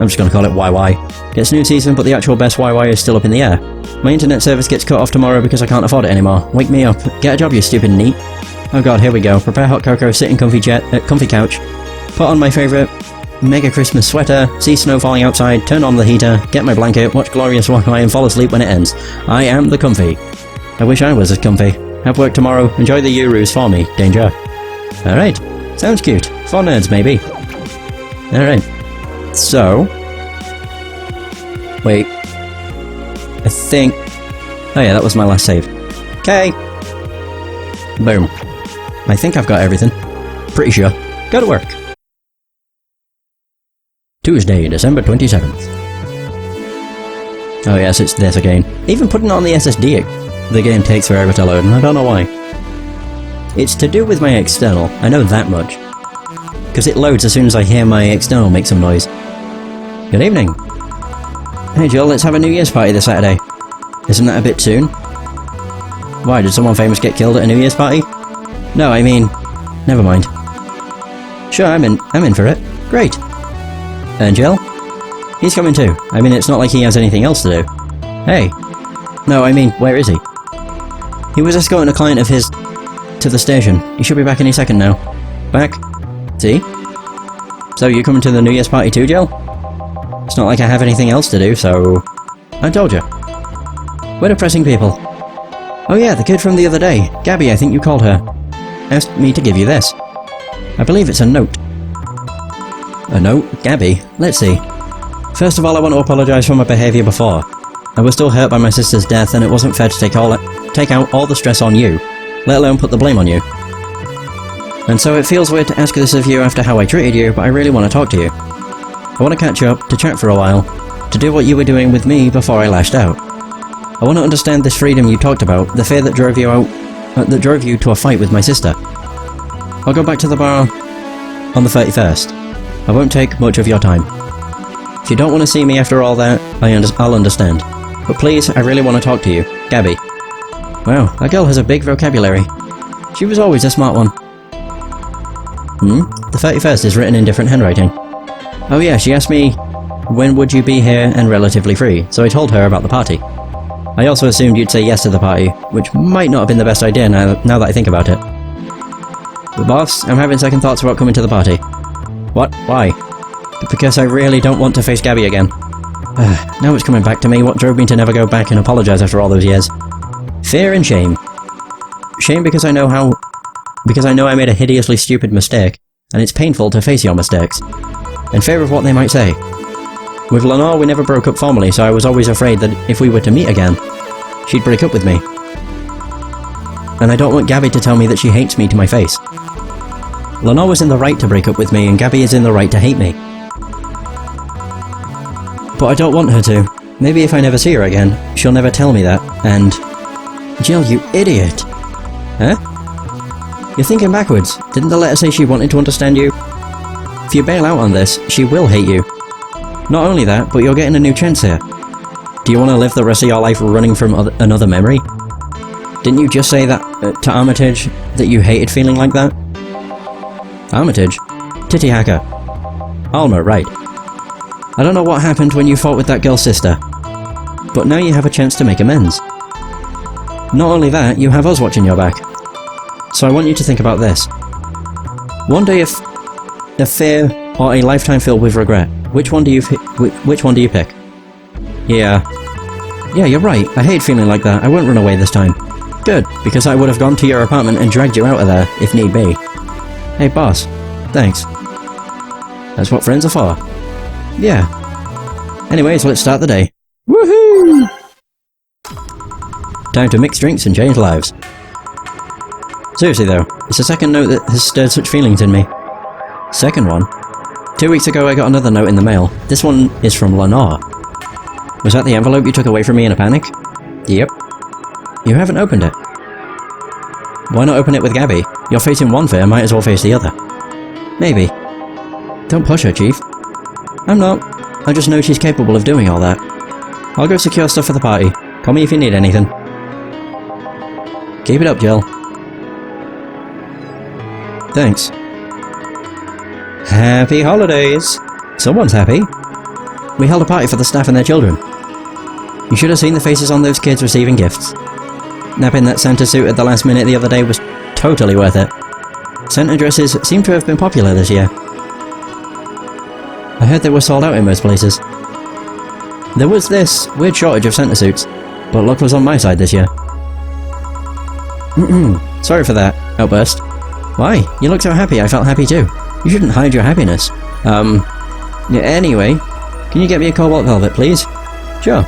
I'm just gonna call it YY. Gets new season, but the actual best YY is still up in the air. My internet service gets cut off tomorrow because I can't afford it anymore. Wake me up. Get a job, you stupid neat. Oh god, here we go. Prepare hot cocoa, sit in comfy couch. Put on my favourite mega Christmas sweater, see snow falling outside, turn on the heater, get my blanket, watch glorious YY and fall asleep when it ends. I am the comfy. I wish I was as comfy. Have work tomorrow. Enjoy the Urus for me. Danger. Alright. Sounds cute. For nerds, maybe. Alright. So... Wait. I think... Oh yeah, that was my last save. Okay. Boom. I think I've got everything. Pretty sure. Go to work. Tuesday, December 27th. Oh yes, it's this again. Even putting on the SSD, the game takes forever to load, and I don't know why. It's to do with my external, I know that much. Because it loads as soon as I hear my external make some noise. Good evening. Hey Jill, let's have a New Year's party this Saturday. Isn't that a bit soon? Why, did someone famous get killed at a New Year's party? No, I mean... Never mind. Sure, I'm in for it. Great. And Jill? He's coming too. I mean, it's not like he has anything else to do. Hey. No, I mean, where is he? He was escorting a client of his to the station. He should be back any second now. Back? See? So you coming to the New Year's party too, Jill? It's not like I have anything else to do, so... I told you. We're depressing people. Oh yeah, the kid from the other day. Gabby, I think you called her. Asked me to give you this. I believe it's a note. A note? Gabby? Let's see. First of all, I want to apologise for my behaviour before. I was still hurt by my sister's death, and it wasn't fair to take out all the stress on you, let alone put the blame on you. And so it feels weird to ask this of you after how I treated you, but I really want to talk to you. I want to catch up, to chat for a while, to do what you were doing with me before I lashed out. I want to understand this freedom you talked about, the fear that drove you to a fight with my sister. I'll go back to the bar on the 31st. I won't take much of your time. If you don't want to see me after all that, I'll understand. But please, I really want to talk to you. Gabby. Wow, that girl has a big vocabulary. She was always a smart one. The 31st is written in different handwriting. Oh yeah, she asked me, when would you be here and relatively free, so I told her about the party. I also assumed you'd say yes to the party, which might not have been the best idea now that I think about it. But boss, I'm having second thoughts about coming to the party. What? Why? Because I really don't want to face Gabby again. Now it's coming back to me what drove me to never go back and apologise after all those years. Fear and shame. Shame because I know I made a hideously stupid mistake, and it's painful to face your mistakes. And fear of what they might say. With Lenore, we never broke up formally, so I was always afraid that if we were to meet again, she'd break up with me. And I don't want Gabby to tell me that she hates me to my face. Lenore was in the right to break up with me, and Gabby is in the right to hate me. But I don't want her to. Maybe if I never see her again, she'll never tell me that, and... Jill, you idiot! Huh? You're thinking backwards. Didn't the letter say she wanted to understand you? If you bail out on this, she will hate you. Not only that, but you're getting a new chance here. Do you want to live the rest of your life running from another memory? Didn't you just say that to Armitage, that you hated feeling like that? Armitage? Titty hacker. Alma, right. I don't know what happened when you fought with that girl's sister, but now you have a chance to make amends. Not only that, you have us watching your back. So I want you to think about this. One day of fear or a lifetime filled with regret. Which one do you pick? Yeah, you're right. I hate feeling like that. I won't run away this time. Good, because I would have gone to your apartment and dragged you out of there, if need be. Hey boss, thanks. That's what friends are for. Yeah. Anyways, let's start the day. Woohoo! Time to mix drinks and change lives. Seriously though, it's the second note that has stirred such feelings in me. Second one? 2 weeks ago I got another note in the mail. This one is from Lenore. Was that the envelope you took away from me in a panic? Yep. You haven't opened it. Why not open it with Gabby? You're facing one fear, might as well face the other. Maybe. Don't push her, Chief. I'm not. I just know she's capable of doing all that. I'll go secure stuff for the party. Call me if you need anything. Keep it up, Jill. Thanks. Happy holidays! Someone's happy. We held a party for the staff and their children. You should have seen the faces on those kids receiving gifts. Napping that Santa suit at the last minute the other day was totally worth it. Santa dresses seem to have been popular this year. I heard they were sold out in most places. There was this weird shortage of Santa suits, but luck was on my side this year. Sorry for that outburst. Why? You look so happy, I felt happy too. You shouldn't hide your happiness. Yeah, anyway, can you get me a cobalt velvet, please? Sure.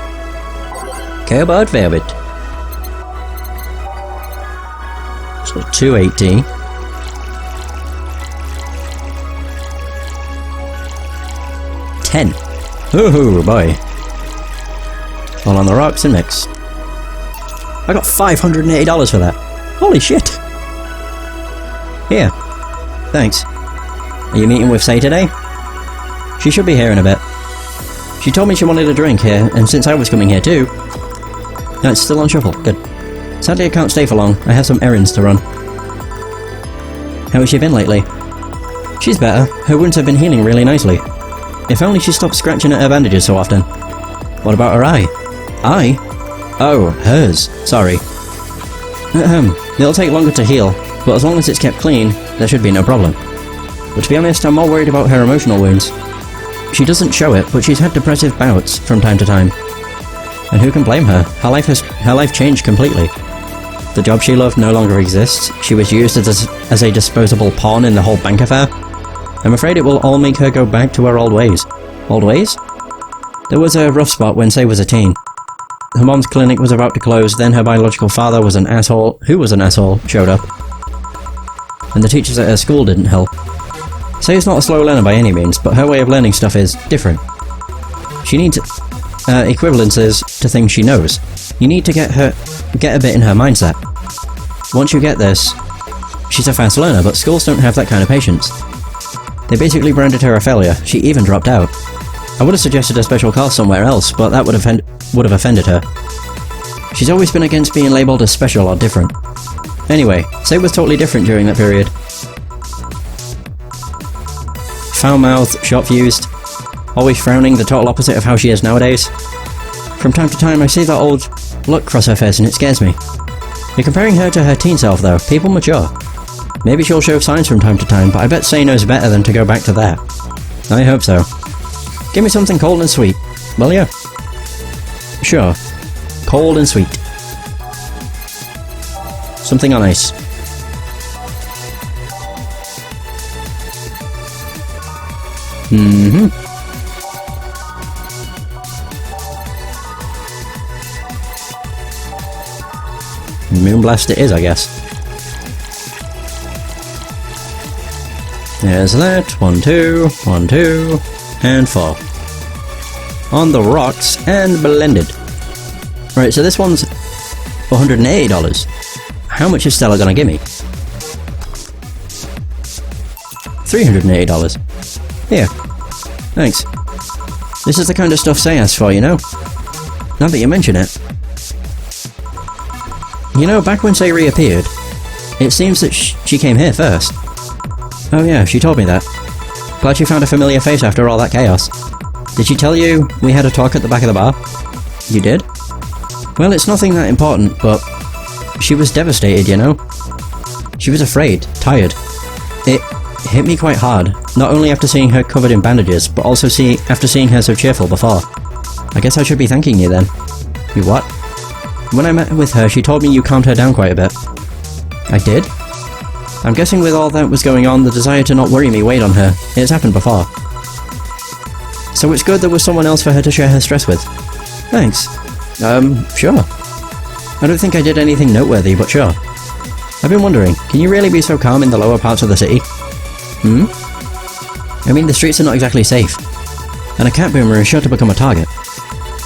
Cobalt velvet. So 280. $10. Oh boy. All on the rocks and mix. I got $580 for that. Holy shit. Here. Thanks. Are you meeting with Say today? She should be here in a bit. She told me she wanted a drink here, and since I was coming here too... No, it's still on shuffle. Good. Sadly I can't stay for long. I have some errands to run. How has she been lately? She's better. Her wounds have been healing really nicely. If only she stopped scratching at her bandages so often. What about her eye? Eye? Oh, hers. Sorry. It'll take longer to heal, but as long as it's kept clean, there should be no problem. But to be honest, I'm more worried about her emotional wounds. She doesn't show it, but she's had depressive bouts from time to time. And who can blame her? Her life changed completely. The job she loved no longer exists. She was used as a disposable pawn in the whole bank affair. I'm afraid it will all make her go back to her old ways. Old ways? There was a rough spot when Say was a teen. Her mom's clinic was about to close, then her biological father was an asshole, showed up. And the teachers at her school didn't help. Say's not a slow learner by any means, but her way of learning stuff is different. She needs equivalences to things she knows. You need to get a bit in her mindset. Once you get this, she's a fast learner, but schools don't have that kind of patience. They basically branded her a failure. She even dropped out. I would have suggested a special class somewhere else, but that would have offended her. She's always been against being labelled as special or different. Anyway, Say was totally different during that period. Foul-mouthed, short-fused, always frowning, the total opposite of how she is nowadays. From time to time I see that old look cross her face and it scares me. You're comparing her to her teen self though, people mature. Maybe she'll show signs from time to time, but I bet Say knows better than to go back to that. I hope so. Give me something cold and sweet, will ya? Sure. Cold and sweet. Something on ice. Moonblast it is, I guess. There's that. 1, 2, 1, 2, and 4. On the rocks and blended. Right, so this one's $180. How much is Stella gonna give me? $380. Here. Thanks. This is the kind of stuff Say asks for, you know? Now that you mention it. You know, back when Say reappeared, it seems that she came here first. Oh yeah, she told me that. Glad you found a familiar face after all that chaos. Did she tell you we had a talk at the back of the bar? You did? Well, it's nothing that important, but she was devastated, you know? She was afraid, tired. It hit me quite hard, not only after seeing her covered in bandages, but also after seeing her so cheerful before. I guess I should be thanking you then. You what? When I met with her, she told me you calmed her down quite a bit. I did? I'm guessing with all that was going on, the desire to not worry me weighed on her. It's happened before. So it's good there was someone else for her to share her stress with. Thanks. Sure. I don't think I did anything noteworthy, but sure. I've been wondering, can you really be so calm in the lower parts of the city? I mean, the streets are not exactly safe. And a cat boomer is sure to become a target.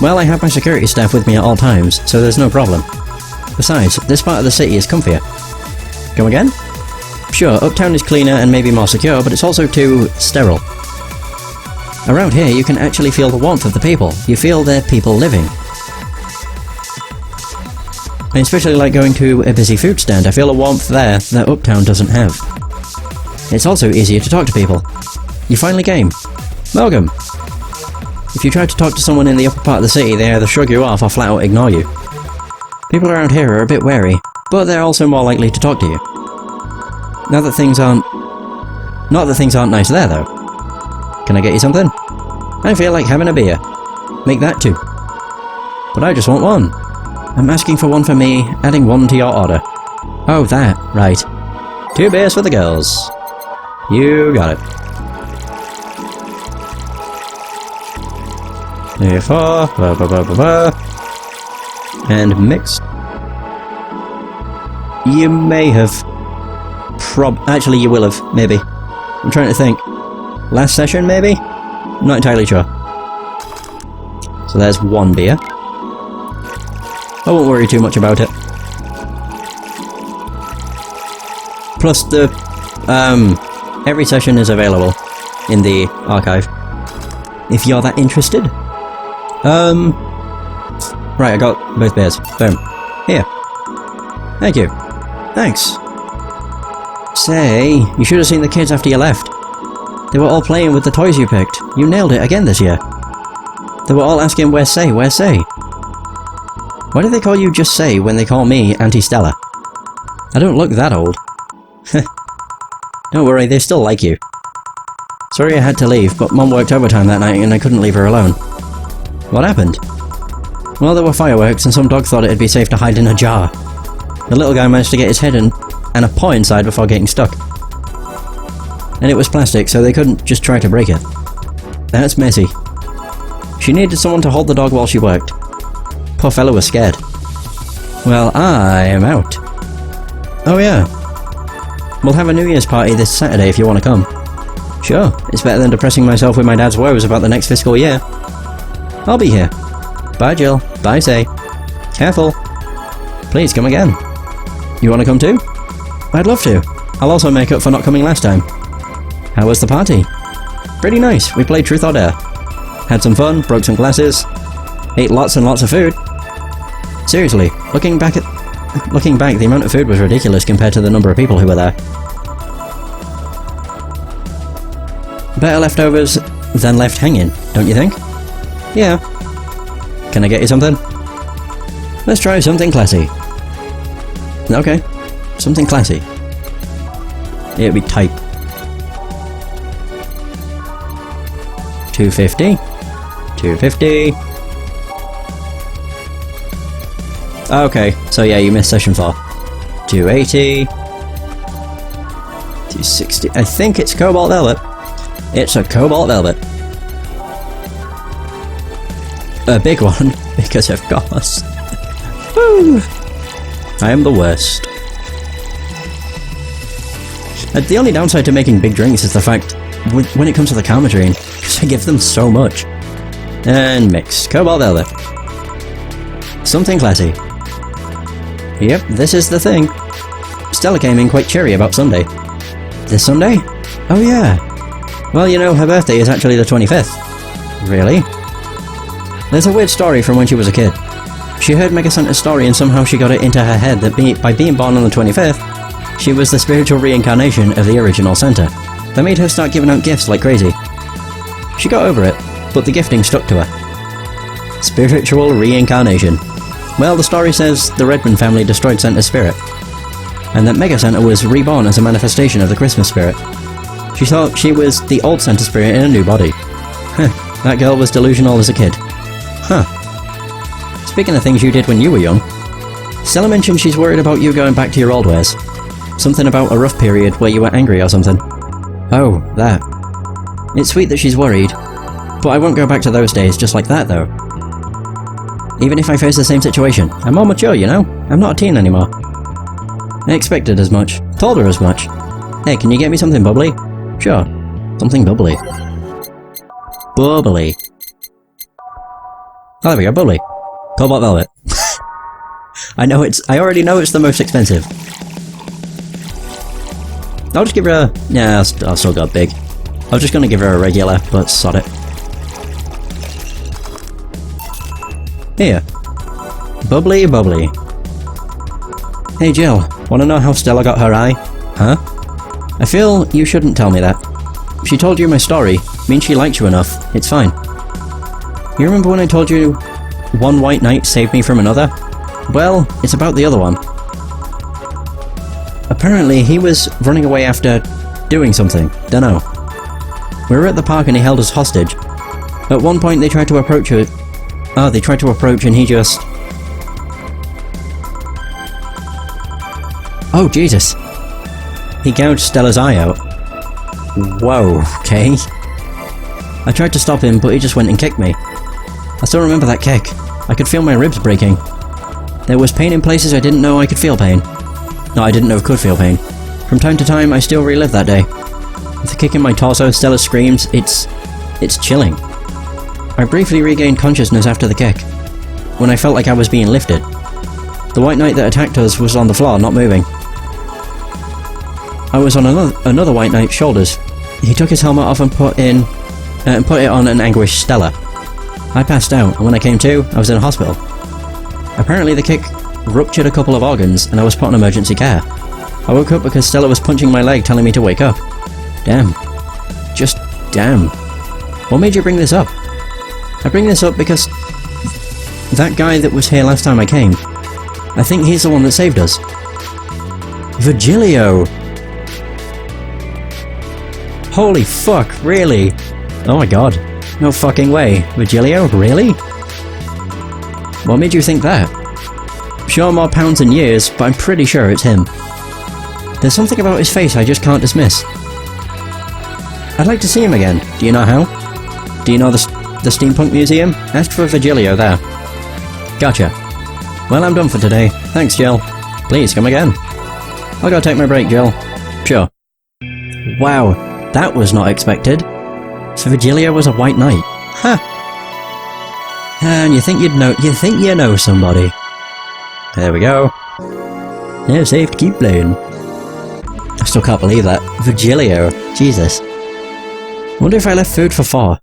Well, I have my security staff with me at all times, so there's no problem. Besides, this part of the city is comfier. Go again? Sure, Uptown is cleaner and maybe more secure, but it's also too sterile. Around here, you can actually feel the warmth of the people. You feel they're people living. I especially like going to a busy food stand. I feel a warmth there that Uptown doesn't have. It's also easier to talk to people. You finally came. Welcome. If you try to talk to someone in the upper part of the city, they either shrug you off or flat out ignore you. People around here are a bit wary, but they're also more likely to talk to you. Not that things aren't nice there, though. Can I get you something? I feel like having a beer. Make that 2. But I just want 1. I'm asking for 1 for me, adding 1 to your order. Oh, that. Right. 2 beers for the girls. You got it. Here 4. And mixed. You may have. Actually, you will have, maybe. I'm trying to think. Last session, maybe? I'm not entirely sure. So there's 1 beer. I won't worry too much about it. Plus the, every session is available in the archive. If you're that interested. Right, I got both beers. Boom. Here. Thank you. Thanks. Say, you should have seen the kids after you left. They were all playing with the toys you picked. You nailed it again this year. They were all asking, where's Say, where's Say? Why do they call you just Say when they call me Auntie Stella? I don't look that old. Don't worry, they still like you. Sorry I had to leave, but Mom worked overtime that night and I couldn't leave her alone. What happened? Well, there were fireworks and some dog thought it'd be safe to hide in a jar. The little guy managed to get his head and a paw inside before getting stuck. And it was plastic, so they couldn't just try to break it. That's messy. She needed someone to hold the dog while she worked. Poor fellow was scared. Well, I am out. Oh yeah. We'll have a New Year's party this Saturday if you want to come. Sure, it's better than depressing myself with my dad's woes about the next fiscal year. I'll be here. Bye Jill. Bye Say. Careful. Please come again. You want to come too? I'd love to. I'll also make up for not coming last time. How was the party? Pretty nice. We played Truth or Dare. Had some fun, broke some glasses, ate lots and lots of food. Seriously, looking back, the amount of food was ridiculous compared to the number of people who were there. Better leftovers than left hanging, don't you think? Yeah. Can I get you something? Let's try something classy. Okay, something classy. It'd be type. 250. 250. Okay, so yeah, you missed session 4. 280. 260. I think it's Cobalt Velvet. It's a Cobalt Velvet. A big one, because of course. Woo! I am the worst. The only downside to making big drinks is the fact, when it comes to the karma drain, because I give them so much. And mix. Cobalt Velvet. Something classy. Yep, this is the thing. Stella came in quite cheery about Sunday. This Sunday? Oh yeah. Well, you know, her birthday is actually the 25th. Really? There's a weird story from when she was a kid. She heard Mega Santa's story and somehow she got it into her head that by being born on the 25th, she was the spiritual reincarnation of the original Santa. That made her start giving out gifts like crazy. She got over it, but the gifting stuck to her. Spiritual reincarnation. Well, the story says the Redmond family destroyed Santa's spirit, and that Mega Santa was reborn as a manifestation of the Christmas spirit. She thought she was the old Santa spirit in a new body. Huh, that girl was delusional as a kid. Huh. Speaking of things you did when you were young, Stella mentioned she's worried about you going back to your old ways. Something about a rough period where you were angry or something. Oh, that. It's sweet that she's worried, but I won't go back to those days just like that though. Even if I face the same situation, I'm more mature, you know? I'm not a teen anymore. I expected as much. Told her as much. Hey, can you get me something bubbly? Sure. Something bubbly. Bubbly. Oh, there we go, bubbly. Cobalt Velvet. I already know it's the most expensive. I'll just give her a... Yeah, I'll still got big. I was just gonna give her a regular, but sod it. Here. Bubbly, bubbly. Hey Jill, wanna know how Stella got her eye? Huh? I feel you shouldn't tell me that. She told you my story, means she likes you enough, it's fine. You remember when I told you one white knight saved me from another? Well, it's about the other one. Apparently, he was running away after doing something. Dunno. We were at the park and he held us hostage. At one point they tried to approach it. Oh, they tried to approach and he just... Oh, Jesus. He gouged Stella's eye out. Whoa, okay. I tried to stop him, but he just went and kicked me. I still remember that kick. I could feel my ribs breaking. There was pain in places I didn't know I could feel pain. No, I didn't know I could feel pain. From time to time, I still relive that day. With the kick in my torso, Stella screams, it's chilling. I briefly regained consciousness after the kick, when I felt like I was being lifted. The white knight that attacked us was on the floor, not moving. I was on another white knight's shoulders. He took his helmet off and put it on an anguished Stella. I passed out, and when I came to, I was in a hospital. Apparently the kick ruptured a couple of organs, and I was put on emergency care. I woke up because Stella was punching my leg, telling me to wake up. Damn. Just damn. What made you bring this up? I bring this up because that guy that was here last time I came, I think he's the one that saved us. Virgilio! Holy fuck, really? Oh my god. No fucking way. Virgilio, really? What made you think that? Sure, more pounds and years, but I'm pretty sure it's him. There's something about his face I just can't dismiss. I'd like to see him again. Do you know how? Do you know the Steampunk Museum? Ask for Virgilio there. Gotcha. Well, I'm done for today. Thanks, Jill. Please, come again. I'll go take my break, Jill. Sure. Wow, that was not expected. So Virgilio was a white knight. Huh. And you think you know somebody. There we go. Now safe to keep playing. I still can't believe that. Virgilio. Jesus. Wonder if I left food for 4.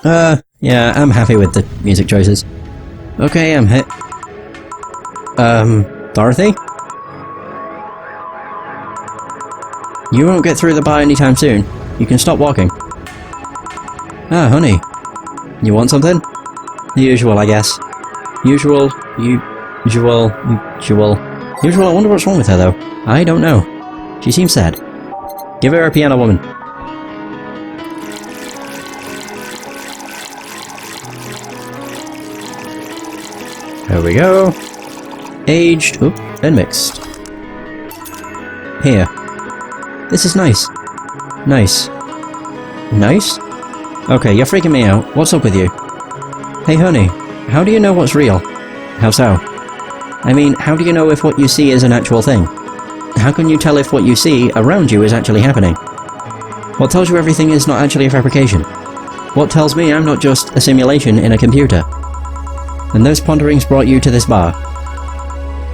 Yeah, I'm happy with the music choices. Okay, I'm hit. Dorothy? You won't get through the bar anytime soon. You can stop walking. Ah, honey. You want something? The usual, I guess. Usual, I wonder what's wrong with her, though. I don't know. She seems sad. Give her a piano woman. There we go. Aged, oop, and mixed. Here. This is nice. Nice. Nice? Okay, you're freaking me out. What's up with you? Hey honey, how do you know what's real? How so? I mean, how do you know if what you see is an actual thing? How can you tell if what you see around you is actually happening? What tells you everything is not actually a fabrication? What tells me I'm not just a simulation in a computer? And those ponderings brought you to this bar.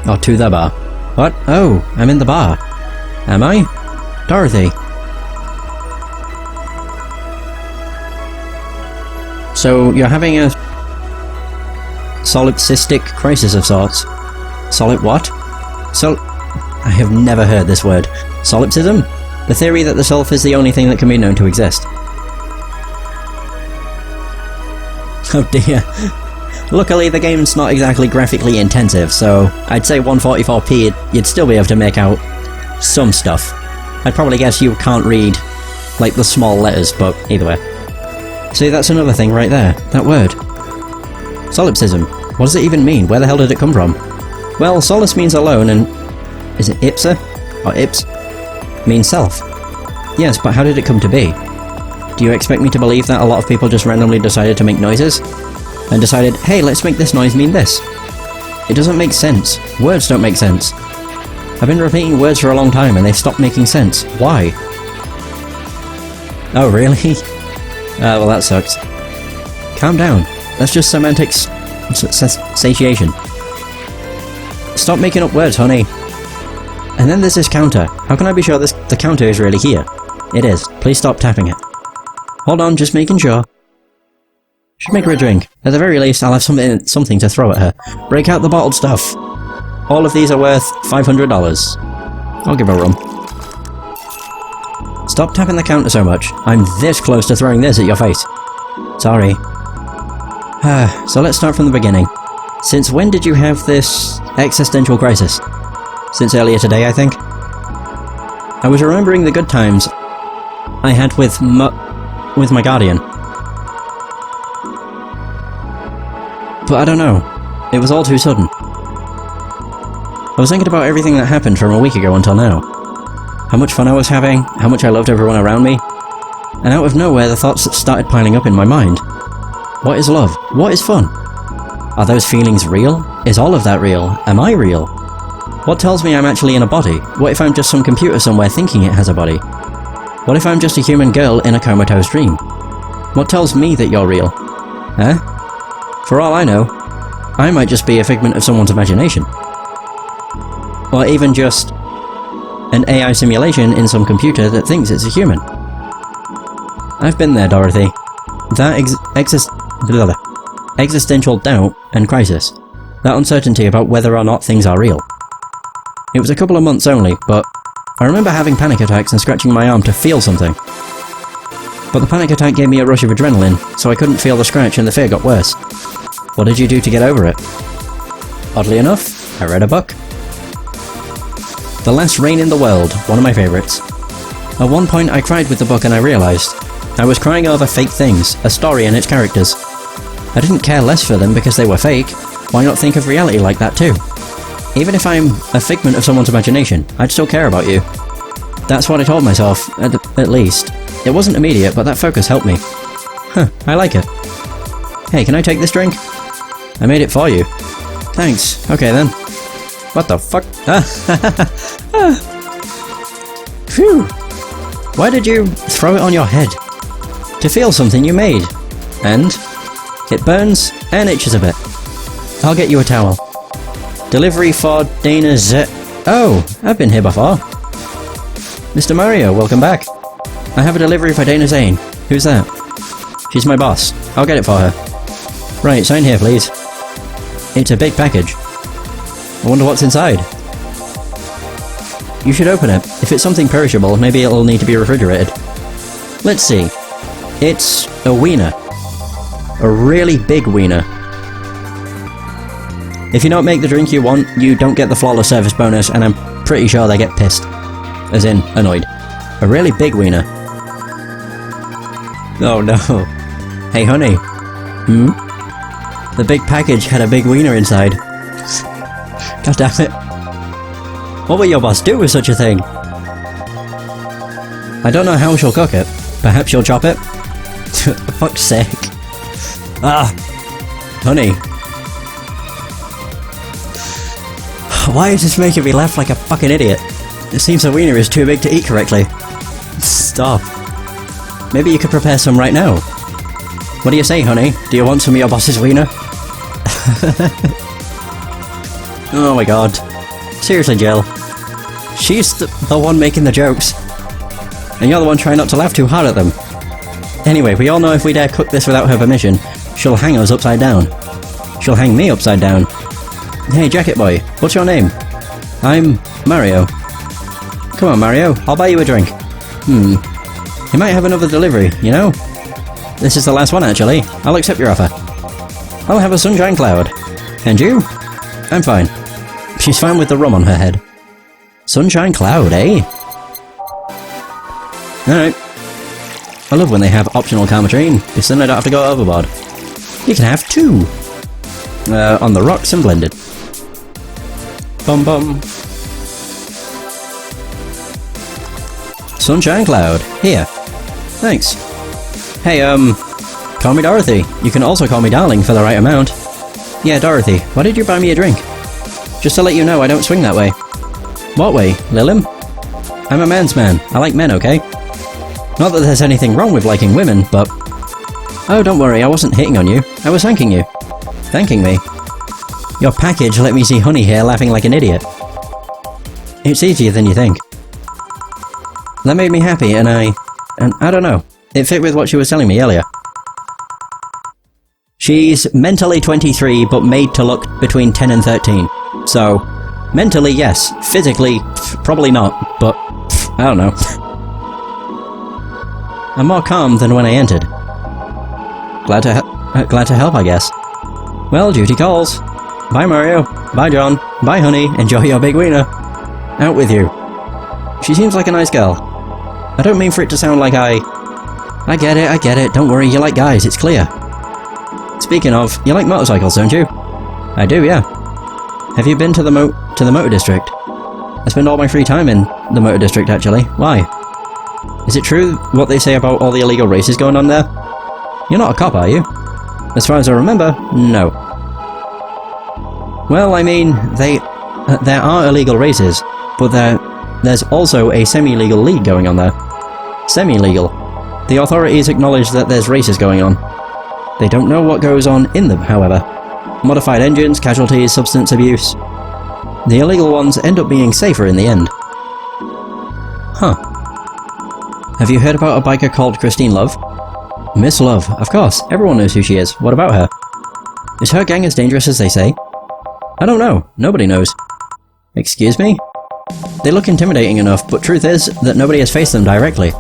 Or to the bar. What? Oh, I'm in the bar. Am I? Dorothy. So, you're having a solipsistic crisis of sorts. Solid what? I have never heard this word. Solipsism? The theory that the self is the only thing that can be known to exist. Oh dear. Luckily the game's not exactly graphically intensive, so I'd say 144p you'd still be able to make out some stuff. I'd probably guess you can't read, like, the small letters, but either way. See, that's another thing right there. That word. Solipsism. What does it even mean? Where the hell did it come from? Well, solus means alone, and... is it ipsa? Or ips? Means self. Yes, but how did it come to be? Do you expect me to believe that a lot of people just randomly decided to make noises? And decided, hey, let's make this noise mean this? It doesn't make sense. Words don't make sense. I've been repeating words for a long time and they've stopped making sense. Why? Oh, really? Well, that sucks. Calm down. That's just semantic satiation. Stop making up words, honey. And then there's this counter. How can I be sure the counter is really here? It is. Please stop tapping it. Hold on, just making sure. Should make her a drink. At the very least, I'll have something to throw at her. Break out the bottled stuff. All of these are worth $500. I'll give her rum. Stop tapping the counter so much. I'm this close to throwing this at your face. Sorry. So let's start from the beginning. Since when did you have this existential crisis? Since earlier today, I think? I was remembering the good times I had with my guardian. But I don't know. It was all too sudden. I was thinking about everything that happened from a week ago until now. How much fun I was having, how much I loved everyone around me. And out of nowhere, the thoughts started piling up in my mind. What is love? What is fun? Are those feelings real? Is all of that real? Am I real? What tells me I'm actually in a body? What if I'm just some computer somewhere thinking it has a body? What if I'm just a human girl in a comatose dream? What tells me that you're real? Huh? For all I know, I might just be a figment of someone's imagination. Or even just an AI simulation in some computer that thinks it's a human. I've been there, Dorothy. That existential doubt and crisis. That uncertainty about whether or not things are real. It was a couple of months only, but I remember having panic attacks and scratching my arm to feel something. But the panic attack gave me a rush of adrenaline, so I couldn't feel the scratch and the fear got worse. What did you do to get over it? Oddly enough, I read a book. The Last Rain in the World, one of my favourites. At one point I cried with the book and I realised I was crying over fake things, a story and its characters. I didn't care less for them because they were fake. Why not think of reality like that too? Even if I'm a figment of someone's imagination, I'd still care about you. That's what I told myself, at least. It wasn't immediate, but that focus helped me. Huh, I like it. Hey, can I take this drink? I made it for you. Thanks. Okay then. What the fuck? Phew. Why did you throw it on your head? To feel something you made. And? It burns and itches a bit. I'll get you a towel. Delivery for Dana Z. Oh, I've been here before. Mr. Mario, welcome back. I have a delivery for Dana Zane. Who's that? She's my boss. I'll get it for her. Right, sign here, please. It's a big package. I wonder what's inside. You should open it. If it's something perishable, maybe it'll need to be refrigerated. Let's see. It's a wiener. A really big wiener. If you don't make the drink you want, you don't get the flawless service bonus, and I'm pretty sure they get pissed. As in, annoyed. A really big wiener. Oh no. Hey honey. Hmm? The big package had a big wiener inside. God damn it. What will your boss do with such a thing? I don't know how she'll cook it. Perhaps she'll chop it? For fuck's sake. Ah! Honey. Why is this making me laugh like a fucking idiot? It seems the wiener is too big to eat correctly. Stop. Maybe you could prepare some right now. What do you say, honey? Do you want some of your boss's wiener? Oh my god. Seriously, Jill. She's the one making the jokes. And you're the one trying not to laugh too hard at them. Anyway, we all know if we dare cook this without her permission, she'll hang us upside down. She'll hang me upside down. Hey, Jacket Boy, what's your name? I'm Mario. Come on, Mario, I'll buy you a drink. You might have another delivery, you know? This is the last one, actually. I'll accept your offer. I'll have a sunshine cloud. And you? I'm fine. She's fine with the rum on her head. Sunshine cloud, eh? Alright. I love when they have optional Calmatrine, because then I don't have to go overboard. You can have two. On the rocks and blended. Bum bum. Sunshine cloud. Here. Thanks. Hey, call me Dorothy. You can also call me Darling for the right amount. Yeah, Dorothy, why did you buy me a drink? Just to let you know, I don't swing that way. What way, Lilim? I'm a man's man. I like men, okay? Not that there's anything wrong with liking women, but... Oh, don't worry, I wasn't hitting on you. I was thanking you. Thanking me? Your package let me see Honey here laughing like an idiot. It's easier than you think. That made me happy, and I don't know. It fit with what she was telling me earlier. She's mentally 23, but made to look between 10 and 13. So, mentally, yes. Physically, probably not, but I don't know. I'm more calm than when I entered. Glad to Glad to help, I guess. Well, duty calls. Bye, Mario. Bye, John. Bye, honey. Enjoy your big wiener. Out with you. She seems like a nice girl. I don't mean for it to sound like I get it. Don't worry, you like guys, it's clear. Speaking of, you like motorcycles, don't you? I do, yeah. Have you been to the motor district? I spend all my free time in the motor district, actually. Why? Is it true what they say about all the illegal races going on there? You're not a cop, are you? As far as I remember, no. Well, I mean, there are illegal races, but there's also a semi-legal league going on there. Semi-legal. The authorities acknowledge that there's races going on. They don't know what goes on in them, however. Modified engines, casualties, substance abuse. The illegal ones end up being safer in the end. Huh. Have you heard about a biker called Christine Love? Miss Love, of course, everyone knows who she is. What about her? Is her gang as dangerous as they say? I don't know, nobody knows. Excuse me? They look intimidating enough, but truth is that nobody has faced them directly.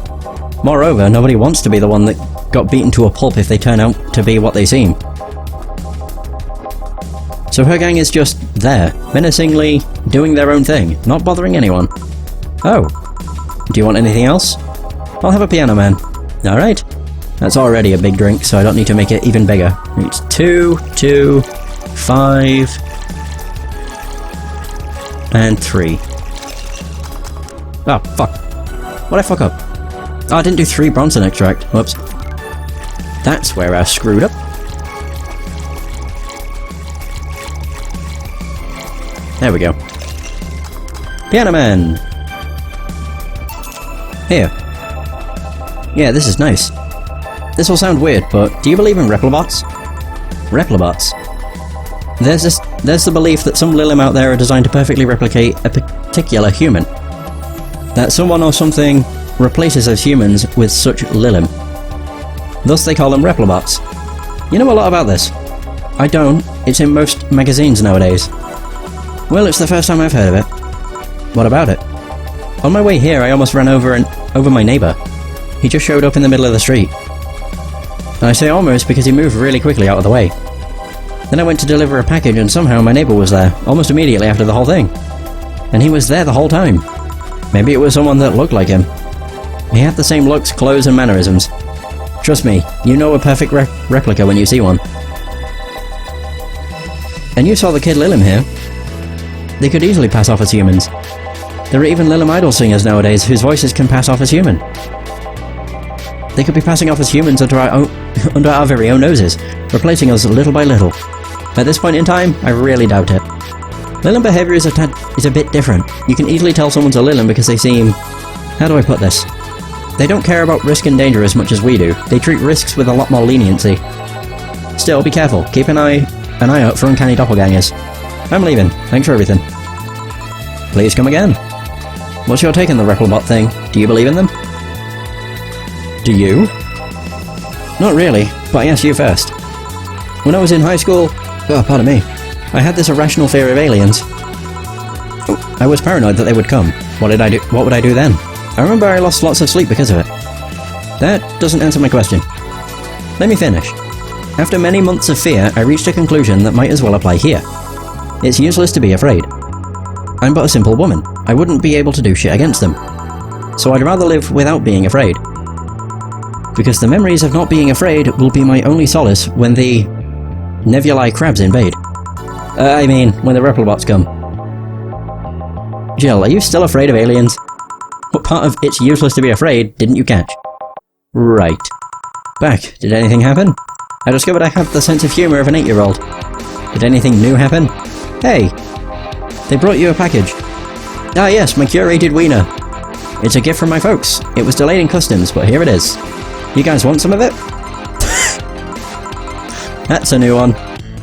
Moreover, nobody wants to be the one that got beaten to a pulp if they turn out to be what they seem. So her gang is just there, menacingly doing their own thing, not bothering anyone. Oh. Do you want anything else? I'll have a piano man. Alright. That's already a big drink, so I don't need to make it even bigger. It's 2, 2, 5, and 3. Oh, fuck. What'd I fuck up? Oh, I didn't do 3 Bronson extract. Whoops. That's where I screwed up. There we go. Piano Man! Here. Yeah, this is nice. This will sound weird, but do you believe in Replibots? Replibots? There's the belief that some Lilim out there are designed to perfectly replicate a particular human. That someone or something replaces us humans with such Lilim. Thus they call them Replibots. You know a lot about this. I don't. It's in most magazines nowadays. Well, it's the first time I've heard of it. What about it? On my way here, I almost ran over my neighbour. He just showed up in the middle of the street. And I say almost because he moved really quickly out of the way. Then I went to deliver a package and somehow my neighbour was there, almost immediately after the whole thing. And he was there the whole time. Maybe it was someone that looked like him. He had the same looks, clothes and mannerisms. Trust me, you know a perfect replica when you see one. And you saw the kid Lilim here. They could easily pass off as humans. There are even Lilim idol singers nowadays whose voices can pass off as human. They could be passing off as humans under our very own noses, replacing us little by little. At this point in time, I really doubt it. Lilim behaviour is a bit different. You can easily tell someone's a Lilim because they seem... How do I put this? They don't care about risk and danger as much as we do. They treat risks with a lot more leniency. Still, be careful. Keep an eye out for uncanny doppelgangers. I'm leaving. Thanks for everything. Please come again. What's your take on the Replibot thing? Do you believe in them? Do you? Not really, but I asked you first. When I was in high school... Oh, pardon me. I had this irrational fear of aliens. I was paranoid that they would come. What would I do then? I remember I lost lots of sleep because of it. That doesn't answer my question. Let me finish. After many months of fear, I reached a conclusion that might as well apply here. It's useless to be afraid. I'm but a simple woman. I wouldn't be able to do shit against them. So I'd rather live without being afraid. Because the memories of not being afraid will be my only solace when the nebulae crabs invade. When the Replibots come. Jill, are you still afraid of aliens? What part of it's useless to be afraid didn't you catch? Right. Back. Did anything happen? I discovered I have the sense of humour of an 8-year-old. Did anything new happen? Hey! They brought you a package. Ah yes, my curated wiener. It's a gift from my folks. It was delayed in customs, but here it is. You guys want some of it? That's a new one.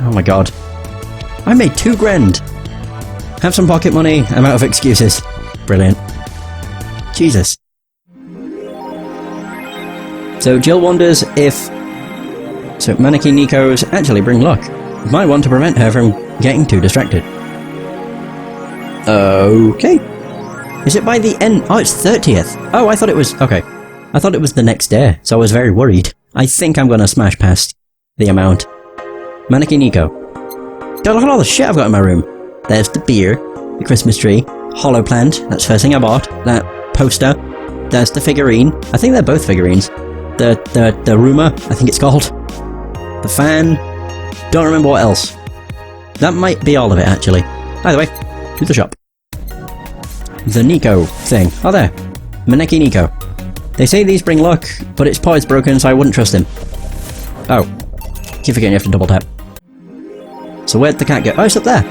Oh my god. I made $2 grand. Have some pocket money, I'm out of excuses. Brilliant. Jesus. So Jill wonders if... So Maneki Nikos actually bring luck. Might want to prevent her from getting too distracted. Okay. Is it by the end? Oh, it's 30th. Oh, I thought it was... Okay. I thought it was the next day, so I was very worried. I think I'm gonna smash past the amount. Maneki Nico. God, look at all the shit I've got in my room. There's the beer, the Christmas tree, hollow plant, that's the first thing I bought, that poster, there's the figurine, I think they're both figurines, the rumour, I think it's called, the fan, don't remember what else. That might be all of it, actually. Either way, to the shop. The Nico thing. Oh, there. Maneki Nico. They say these bring luck, but its paw is broken, so I wouldn't trust him. Oh. Keep forgetting you have to double tap. So where'd the cat go? Oh, it's up there!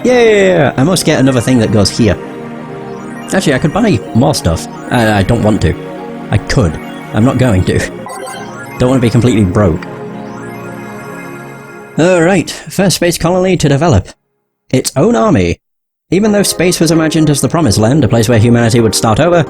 Yeah! I must get another thing that goes here. Actually, I could buy more stuff. I don't want to. I could. I'm not going to. Don't want to be completely broke. Alright, first space colony to develop. Its own army. Even though space was imagined as the promised land, a place where humanity would start over,